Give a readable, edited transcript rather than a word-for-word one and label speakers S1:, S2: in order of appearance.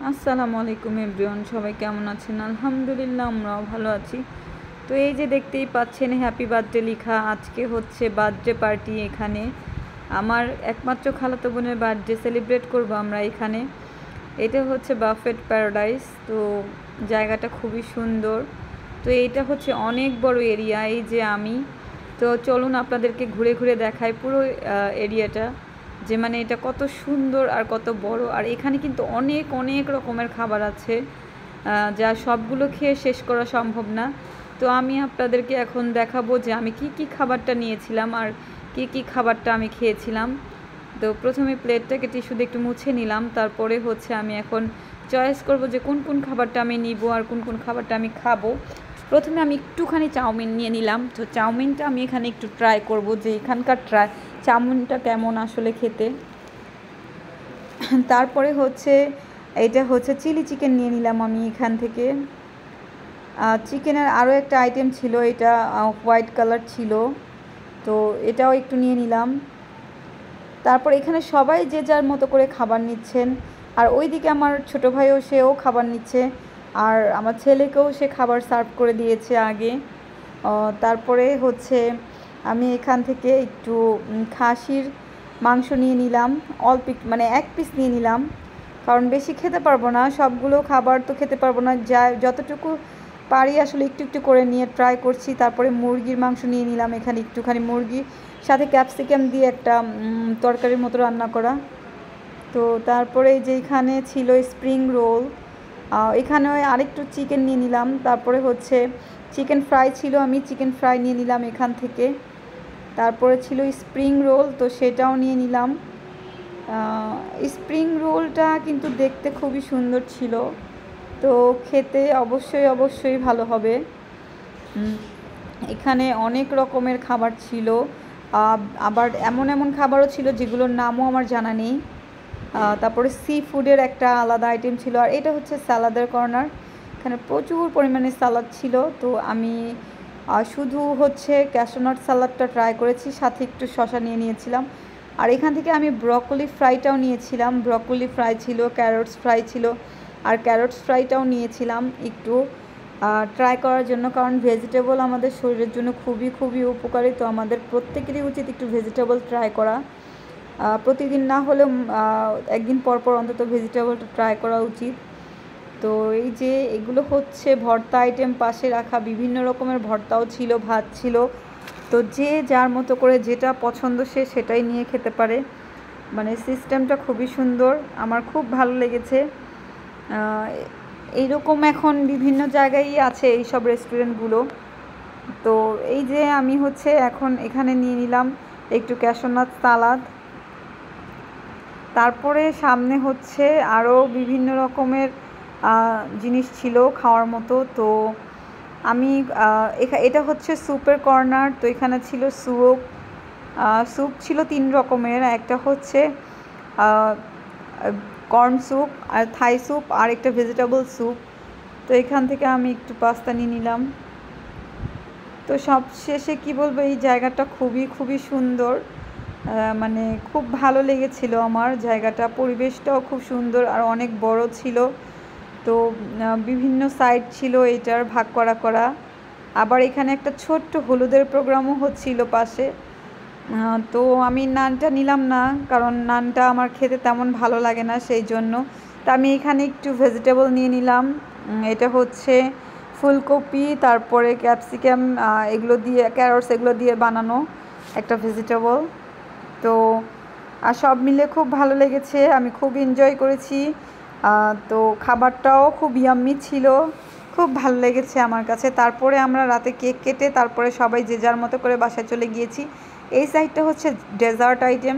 S1: আসসালামু আলাইকুম এভরিওয়ান, সবাই কেমন আছেন? আলহামদুলিল্লাহ আমরাও ভালো আছি। তো এই যে দেখতেই পাচ্ছেন হ্যাপি বার্থডে লেখা, আজকে হচ্ছে বার্থডে পার্টি। এখানে আমার একমাত্র খালাতো বোনের বার্থডে সেলিব্রেট করব আমরা এখানে। এটা হচ্ছে বাফেট প্যারাডাইস। তো জায়গাটা খুবই সুন্দর। তো এইটা হচ্ছে অনেক বড় এরিয়া। এই যে আমি তো চলুন আপনাদেরকে ঘুরে ঘুরে দেখাই পুরো এরিয়াটা, যে মানে এটা কত সুন্দর আর কত বড়। আর এখানে কিন্তু অনেক অনেক রকমের খাবার আছে, যা সবগুলো খেয়ে শেষ করা সম্ভব না। তো আমি আপনাদেরকে এখন দেখাবো যে আমি কি কি খাবারটা নিয়েছিলাম আর কি কি খাবারটা আমি খেয়েছিলাম। তো প্রথমে প্লেটটাকে টিস্যু দিয়ে একটু মুছে নিলাম, তারপরে হচ্ছে আমি এখন চয়েস করব যে কোন কোন খাবারটা আমি নিব আর কোন কোন খাবারটা আমি খাবো। প্রথমে আমি একটুখানি চাউমিন নিয়ে নিলাম। তো চাউমিনটা আমি এখানে একটু ট্রাই করব যে এখানকার চাউমিনটা কেমন আসলে খেতে। তারপরে হচ্ছে এটা হচ্ছে চিলি চিকেন নিয়ে নিলাম আমি এখান থেকে। চিকেনের আরও একটা আইটেম ছিল, এটা হোয়াইট কালার ছিল, তো এটাও একটু নিয়ে নিলাম। তারপর এখানে সবাই যে যার মতো করে খাবার নিচ্ছেন, আর ওইদিকে আমার ছোটো ভাইও সেও খাবার নিচ্ছে, আর আমার ছেলেকেও সে খাবার সার্ভ করে দিয়েছে আগে। তারপরে হচ্ছে আমি এখান থেকে একটু খাসির মাংস নিয়ে নিলাম, অল্প মানে এক পিস নিয়ে নিলাম, কারণ বেশি খেতে পারবো না, সবগুলো খাবার তো খেতে পারবো না, যা যতটুকু পারি আসলে একটু একটু করে নিয়ে ট্রাই করছি। তারপরে মুরগির মাংস নিয়ে নিলাম, এখানে একটুখানি মুরগির সাথে ক্যাপসিকাম দিয়ে একটা তরকারির মতো রান্না করা। তো তারপরে যেখানে ছিল স্প্রিং রোল, এখানে আরেকটু চিকেন নিয়ে নিলাম। তারপরে হচ্ছে চিকেন ফ্রাই ছিল, আমি চিকেন ফ্রাই নিয়ে নিলাম এখান থেকে। তারপরে ছিল স্প্রিং রোল, তো সেটাও নিয়ে নিলাম। স্প্রিং রোলটা কিন্তু দেখতে খুবই সুন্দর ছিল, তো খেতে অবশ্যই অবশ্যই ভালো হবে। এখানে অনেক রকমের খাবার ছিল, আবার এমন এমন খাবারও ছিল যেগুলোর নামও আমার জানা নেই। তারপরে সি ফুডের একটা আলাদা আইটেম ছিল, আর এটা হচ্ছে স্যালাদের কর্নার। এখানে প্রচুর পরিমাণে সালাদ ছিল, তো আমি শুধু হচ্ছে ক্যাশনাট সালাদটা ট্রাই করেছি, সাথে একটু শসা নিয়ে নিয়েছিলাম। আর এখান থেকে আমি ব্রকলি ফ্রাইটাও নিয়েছিলাম, ব্রকলি ফ্রাই ছিল, ক্যারটস ফ্রাই ছিল, আর ক্যারটস ফ্রাইটাও নিয়েছিলাম একটু ট্রাই করার জন্য, কারণ ভেজিটেবল আমাদের শরীরের জন্য খুবই খুবই উপকারী। তো আমাদের প্রত্যেকেরই উচিত একটু ভেজিটেবল ট্রাই করা, প্রতিদিন না হলেও একদিন পর পর অন্তত ভেজিটেবলটা ট্রাই করা উচিত। তো এই যে এগুলো হচ্ছে ভর্তা আইটেম, পাশে রাখা বিভিন্ন রকমের ভর্তাও ছিল, ভাত ছিল। তো যে যার মতো করে যেটা পছন্দ সে সেটাই নিয়ে খেতে পারে, মানে সিস্টেমটা খুবই সুন্দর, আমার খুব ভালো লেগেছে। এইরকম এখন বিভিন্ন জায়গায়ই আছে এইসব রেস্টুরেন্টগুলো। তো এই যে আমি হচ্ছে এখন এখানে নিয়ে নিলাম একটু ক্যাশনাট সালাদ। তারপরে সামনে হচ্ছে আরও বিভিন্ন রকমের জিনিস ছিল খাওয়ার মতো। তো আমি এটা হচ্ছে স্যুপের কর্নার। তো এখানে ছিল স্যুপ ছিল 3 রকমের, একটা হচ্ছে কর্ন স্যুপ, আর থাই স্যুপ, আর একটা ভেজিটেবল স্যুপ। তো এখান থেকে আমি একটু পাস্তা নিয়ে নিলাম। তো সব শেষে কী বলবো, এই জায়গাটা খুবই খুবই সুন্দর, মানে খুব ভালো লেগেছিল আমার জায়গাটা, পরিবেশটাও খুব সুন্দর আর অনেক বড় ছিল। তো বিভিন্ন সাইড ছিল এটার ভাগ করা করা। আবার এখানে একটা ছোট্ট হলুদের প্রোগ্রামও হচ্ছিল পাশে। তো আমি নানটা নিলাম না, কারণ নানটা আমার খেতে তেমন ভালো লাগে না, সেই জন্য। তো আমি এখানে একটু ভেজিটেবল নিয়ে নিলাম। এটা হচ্ছে ফুলকপি, তারপরে ক্যাপসিকাম, এগুলো দিয়ে ক্যারটস, এগুলো দিয়ে বানানো একটা ভেজিটেবল। তো আর সব মিলে খুব ভালো লেগেছে, আমি খুব এনজয় করেছি। তো খাবারটাও খুব ইয়াম্মি ছিল, খুব ভালো লেগেছে আমার কাছে। তারপরে আমরা রাতে কেক কেটে তারপরে সবাই যে যার মতো করে বাসায় চলে গিয়েছি। এই সাইডটা হচ্ছে ডেজার্ট আইটেম,